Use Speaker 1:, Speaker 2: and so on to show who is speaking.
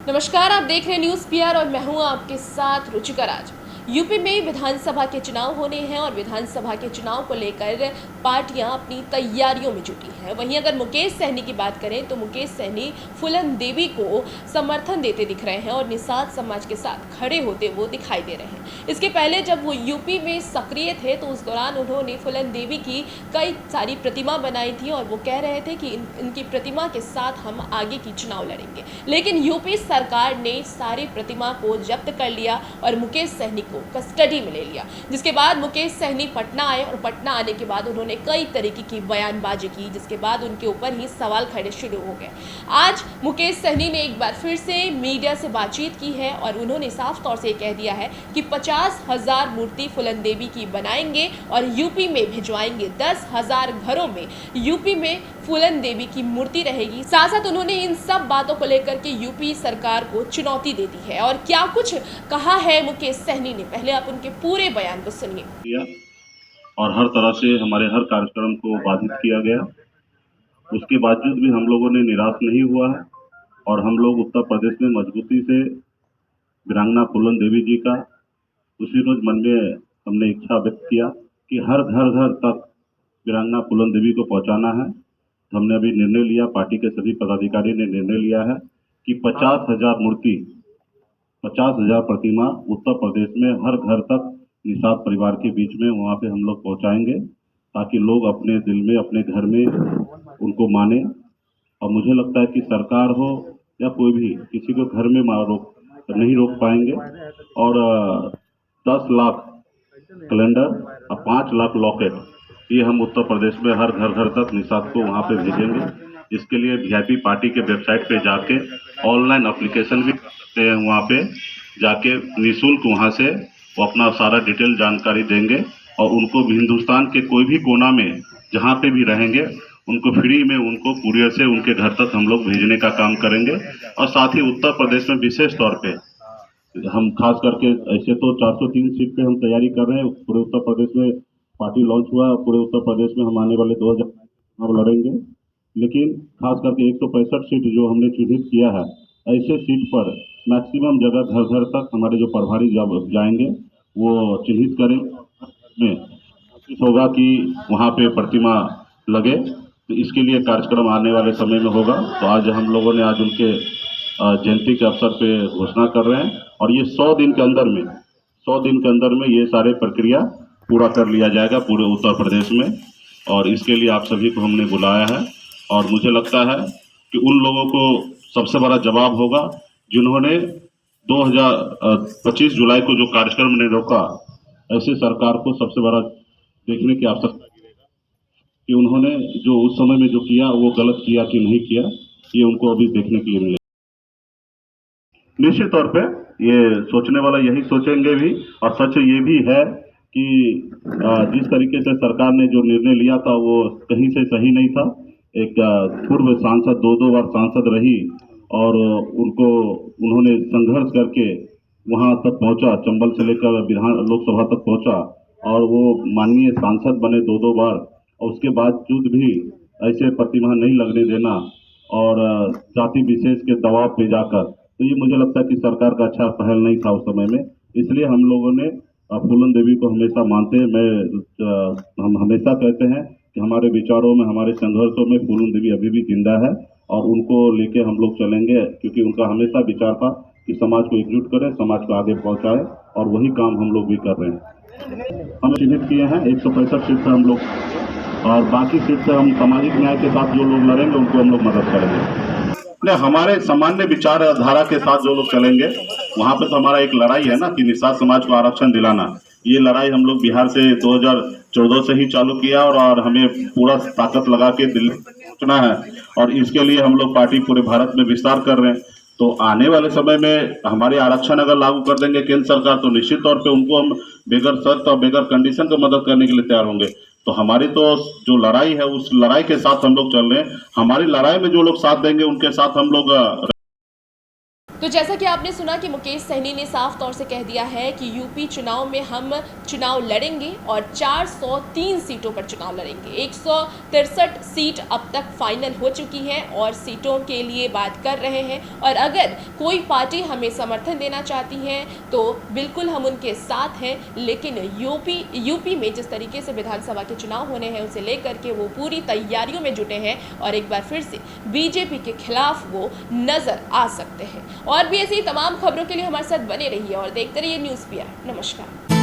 Speaker 1: नमस्कार, आप देख रहे हैं न्यूज़ पीआर और मैं हूं आपके साथ रुचिका राज। यूपी में विधानसभा के चुनाव होने हैं और विधानसभा के चुनाव को लेकर पार्टियां अपनी तैयारियों में जुटी हैं। वहीं अगर मुकेश सहनी की बात करें तो मुकेश सहनी फूलन देवी को समर्थन देते दिख रहे हैं और निषाद समाज के साथ खड़े होते वो दिखाई दे रहे हैं। इसके पहले जब वो यूपी में सक्रिय थे तो उस दौरान उन्होंने फूलन देवी की कई सारी प्रतिमा बनाई थी और वो कह रहे थे कि इनकी प्रतिमा के साथ हम आगे की चुनाव लड़ेंगे। लेकिन यूपी सरकार ने सारी प्रतिमा को जब्त कर लिया और मुकेश सहनी को कस्टडी में ले लिया, जिसके बाद मुकेश सहनी पटना आए और पटना आने के बाद उन्होंने कई तरीके की बयानबाजी की, जिसके बाद उनके ऊपर ही सवाल खड़े शुरू हो गए। आज मुकेश सहनी ने एक बार फिर से मीडिया से बातचीत की है और उन्होंने साफ तौर से कह दिया है कि 50,000 मूर्ति फूलन देवी की बनाएंगे और यूपी में भिजवाएंगे। 10,000 घरों में यूपी में फूलन देवी की मूर्ति रहेगी। साथ साथ उन्होंने इन सब बातों को लेकर के यूपी सरकार को चुनौती दे दी है। और क्या कुछ कहा है मुकेश सहनी ने, पहले आप उनके पूरे बयान को सुनिए।
Speaker 2: और हर तरह से हमारे हर कार्यक्रम को बाधित किया गया, उसके बावजूद भी हम लोगों ने निराश नहीं हुआ है और हम लोग उत्तर प्रदेश में मजबूती से वीरांगना फूलन देवी जी का उसी रोज मन में हमने इच्छा व्यक्त किया कि हर घर तक वीरांगना फूलन देवी को पहुंचाना है। हमने अभी निर्णय लिया, पार्टी के सभी पदाधिकारी ने निर्णय लिया है कि 50,000 मूर्ति, 50,000 प्रतिमा उत्तर प्रदेश में हर घर तक निषाद परिवार के बीच में वहाँ पे हम लोग पहुँचाएंगे, ताकि लोग अपने दिल में, अपने घर में उनको माने। और मुझे लगता है कि सरकार हो या कोई भी किसी को घर में नहीं रोक पाएंगे। और 10 लाख कैलेंडर और 5 लाख लॉकेट, ये हम उत्तर प्रदेश में हर घर तक निषाद को वहाँ पे भेजेंगे। इसके लिए वीआईपी पार्टी के वेबसाइट पे जाके ऑनलाइन एप्लीकेशन भी करते हैं, वहाँ पे जाके निःशुल्क वहाँ से वो अपना सारा डिटेल जानकारी देंगे और उनको भी हिंदुस्तान के कोई भी कोना में जहाँ पे भी रहेंगे उनको फ्री में उनको कुरियर से उनके घर तक हम लोग भेजने का काम करेंगे। और साथ ही उत्तर प्रदेश में विशेष तौर पे हम खास करके, ऐसे तो 403 सीट पे हम तैयारी कर रहे हैं, पूरे उत्तर प्रदेश में पार्टी लॉन्च हुआ, पूरे उत्तर प्रदेश में हम आने वाले 2000 चुनाव लड़ेंगे, लेकिन खास करके 165 सीट जो हमने चिन्हित किया है, ऐसे सीट पर मैक्सिमम जगह घर तक हमारे जो प्रभारी जाएंगे वो चिन्हित करें में कोशिश होगा कि वहाँ पे प्रतिमा लगे। तो इसके लिए कार्यक्रम आने वाले समय में होगा। तो आज हम लोगों ने आज उनके जयंती के अवसर पे घोषणा कर रहे हैं और ये 100 दिन के अंदर में ये सारे प्रक्रिया पूरा कर लिया जाएगा पूरे उत्तर प्रदेश में। और इसके लिए आप सभी को हमने बुलाया है और मुझे लगता है कि उन लोगों को सबसे बड़ा जवाब होगा जिन्होंने 2025 जुलाई को जो कार्यक्रम ने रोका। ऐसे सरकार को सबसे बड़ा देखने की आवश्यकता कि उन्होंने जो उस समय में जो किया वो गलत किया कि नहीं किया, ये उनको अभी देखने के लिए मिलेगा। निश्चित तौर पे ये सोचने वाला यही सोचेंगे भी, और सच ये भी है कि जिस तरीके से सरकार ने जो निर्णय लिया था वो कहीं से सही नहीं था। एक पूर्व सांसद 2 बार सांसद रही और उन्होंने संघर्ष करके वहां तक पहुंचा, चंबल से लेकर विधान लोकसभा तक पहुंचा और वो माननीय सांसद बने 2 बार, और उसके बावजूद भी ऐसे प्रतिमा नहीं लगने देना और जाति विशेष के दबाव पे जाकर, तो ये मुझे लगता है कि सरकार का अच्छा पहल नहीं था उस समय में। इसलिए हम लोगों ने फूलन देवी को हमेशा मानते हैं। हम हमेशा कहते हैं कि हमारे विचारों में, हमारे संघर्षों में फूलन देवी अभी भी जिंदा है और उनको लेके हम लोग चलेंगे, क्योंकि उनका हमेशा विचार था कि समाज को एकजुट करें, समाज को आगे पहुंचाए, और वही काम हम लोग भी कर रहे हैं। हम चिन्हित किए हैं 165 सीट से हम लोग, और बाकी सीट से हम सामाजिक न्याय के साथ जो लोग लड़ेंगे उनको हम लोग मदद करेंगे। हमारे सामान्य विचारधारा के साथ जो लोग चलेंगे, वहां पे तो हमारा एक लड़ाई है ना कि निषाद समाज को आरक्षण दिलाना। ये लड़ाई हम लोग बिहार से 2014 से ही चालू किया और हमें पूरा ताकत लगा के दिल्ली पहुंचना है, और इसके लिए हम लोग पार्टी पूरे भारत में विस्तार कर रहे हैं। तो आने वाले समय में हमारे आरक्षण अगर लागू कर देंगे केंद्र सरकार, तो निश्चित तौर पे उनको हम बेगर शर्त और बेगर कंडीशन को मदद करने के लिए तैयार होंगे। तो हमारी तो जो लड़ाई है उस लड़ाई के साथ हम लोग चल रहे हैं। हमारी लड़ाई में जो लोग साथ देंगे उनके साथ हम लोग
Speaker 1: तो जैसा कि आपने सुना कि मुकेश सहनी ने साफ तौर से कह दिया है कि यूपी चुनाव में हम चुनाव लड़ेंगे और 403 सीटों पर चुनाव लड़ेंगे। 163 सीट अब तक फाइनल हो चुकी है और सीटों के लिए बात कर रहे हैं, और अगर कोई पार्टी हमें समर्थन देना चाहती है तो बिल्कुल हम उनके साथ हैं। लेकिन यूपी में जिस तरीके से विधानसभा के चुनाव होने हैं उसे लेकर के वो पूरी तैयारियों में जुटे हैं और एक बार फिर से बीजेपी के खिलाफ वो नजर आ सकते हैं। और भी ऐसी तमाम खबरों के लिए हमारे साथ बने रहिए और देखते रहिए न्यूज़ पीआर। नमस्कार।